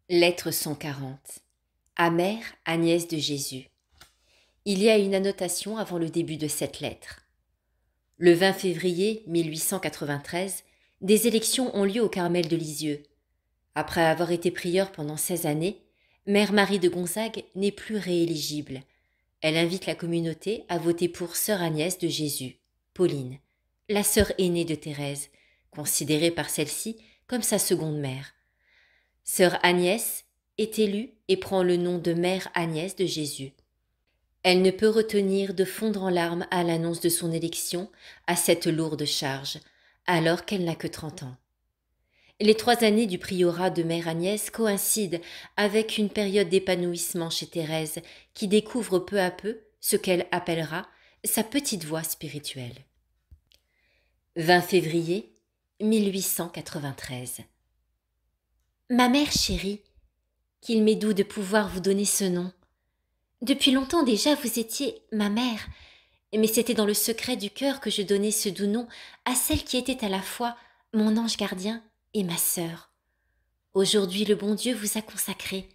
Lettre 140. À Mère Agnès de Jésus. Il y a une annotation avant le début de cette lettre. Le 20 février 1893, des élections ont lieu au Carmel de Lisieux. Après avoir été prieure pendant 16 années, Mère Marie de Gonzague n'est plus rééligible. Elle invite la communauté à voter pour Sœur Agnès de Jésus, Pauline, la sœur aînée de Thérèse, considérée par celle-ci comme sa seconde mère. Sœur Agnès est élue et prend le nom de Mère Agnès de Jésus. Elle ne peut retenir de fondre en larmes à l'annonce de son élection à cette lourde charge, alors qu'elle n'a que 30 ans. Les 3 années du priorat de Mère Agnès coïncident avec une période d'épanouissement chez Thérèse qui découvre peu à peu ce qu'elle appellera sa petite voie spirituelle. 20 février 1893. Ma mère chérie, qu'il m'est doux de pouvoir vous donner ce nom. Depuis longtemps déjà vous étiez ma mère, mais c'était dans le secret du cœur que je donnais ce doux nom à celle qui était à la fois mon ange gardien et ma sœur. Aujourd'hui le bon Dieu vous a consacré.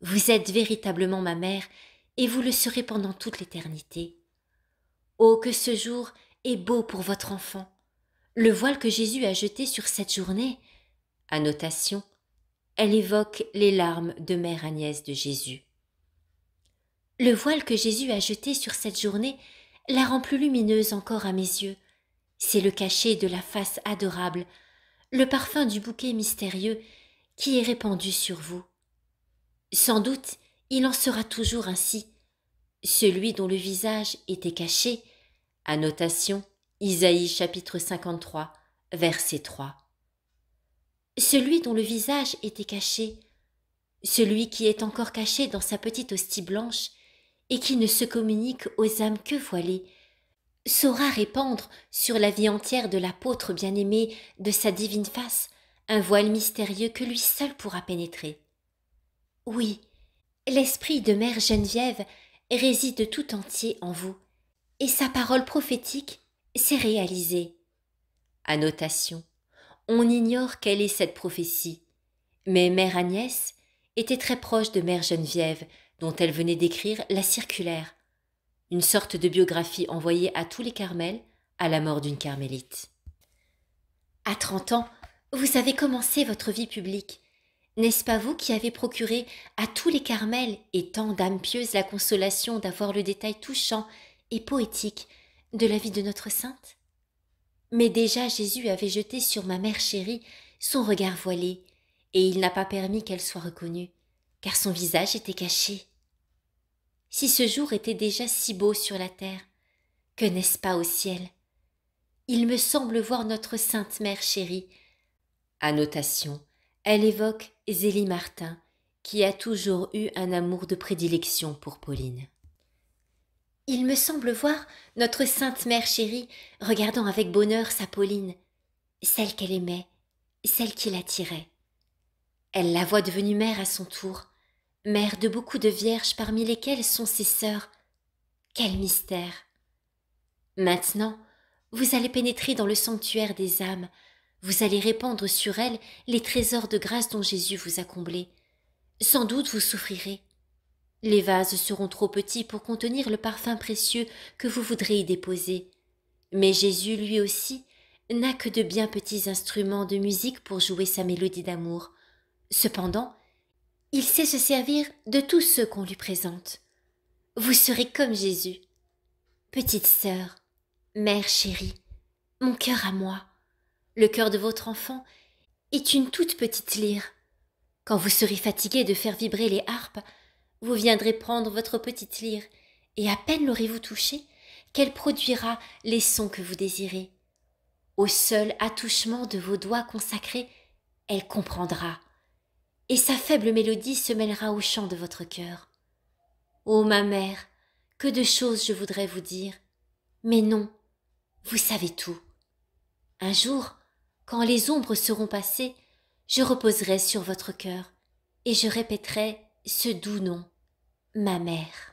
Vous êtes véritablement ma mère et vous le serez pendant toute l'éternité. Oh, que ce jour est beau pour votre enfant. Le voile que Jésus a jeté sur cette journée. Annotation. Elle évoque les larmes de Mère Agnès de Jésus. Le voile que Jésus a jeté sur cette journée la rend plus lumineuse encore à mes yeux. C'est le cachet de la face adorable, le parfum du bouquet mystérieux qui est répandu sur vous. Sans doute, il en sera toujours ainsi. Celui dont le visage était caché, annotation Isaïe chapitre 53, verset 3. Celui dont le visage était caché, celui qui est encore caché dans sa petite hostie blanche et qui ne se communique aux âmes que voilées, saura répandre sur la vie entière de l'apôtre bien-aimé de sa divine face un voile mystérieux que lui seul pourra pénétrer. Oui, l'esprit de Mère Geneviève réside tout entier en vous, et sa parole prophétique s'est réalisée. Annotation. On ignore quelle est cette prophétie, mais Mère Agnès était très proche de Mère Geneviève, dont elle venait d'écrire la circulaire, une sorte de biographie envoyée à tous les Carmels à la mort d'une carmélite. À 30 ans, vous avez commencé votre vie publique. N'est-ce pas vous qui avez procuré à tous les Carmels et tant d'âmes pieuses la consolation d'avoir le détail touchant et poétique de la vie de notre sainte ? Mais déjà Jésus avait jeté sur ma mère chérie son regard voilé, et il n'a pas permis qu'elle soit reconnue, car son visage était caché. Si ce jour était déjà si beau sur la terre, que n'est-ce pas au ciel ? Il me semble voir notre sainte mère chérie. Annotation. Elle évoque Zélie Martin, qui a toujours eu un amour de prédilection pour Pauline. Il me semble voir notre sainte mère chérie regardant avec bonheur sa Pauline, celle qu'elle aimait, celle qui l'attirait. Elle la voit devenue mère à son tour, mère de beaucoup de vierges parmi lesquelles sont ses sœurs. Quel mystère! Maintenant, vous allez pénétrer dans le sanctuaire des âmes, vous allez répandre sur elles les trésors de grâce dont Jésus vous a comblés. Sans doute vous souffrirez. Les vases seront trop petits pour contenir le parfum précieux que vous voudrez y déposer. Mais Jésus, lui aussi, n'a que de bien petits instruments de musique pour jouer sa mélodie d'amour. Cependant, il sait se servir de tous ceux qu'on lui présente. Vous serez comme Jésus. Petite sœur, mère chérie, mon cœur à moi, le cœur de votre enfant est une toute petite lyre. Quand vous serez fatigué de faire vibrer les harpes, vous viendrez prendre votre petite lyre, et à peine l'aurez-vous touchée qu'elle produira les sons que vous désirez. Au seul attouchement de vos doigts consacrés, elle comprendra, et sa faible mélodie se mêlera au chant de votre cœur. Ô ma mère, que de choses je voudrais vous dire, mais non, vous savez tout. Un jour, quand les ombres seront passées, je reposerai sur votre cœur, et je répéterai ce doux nom, ma mère.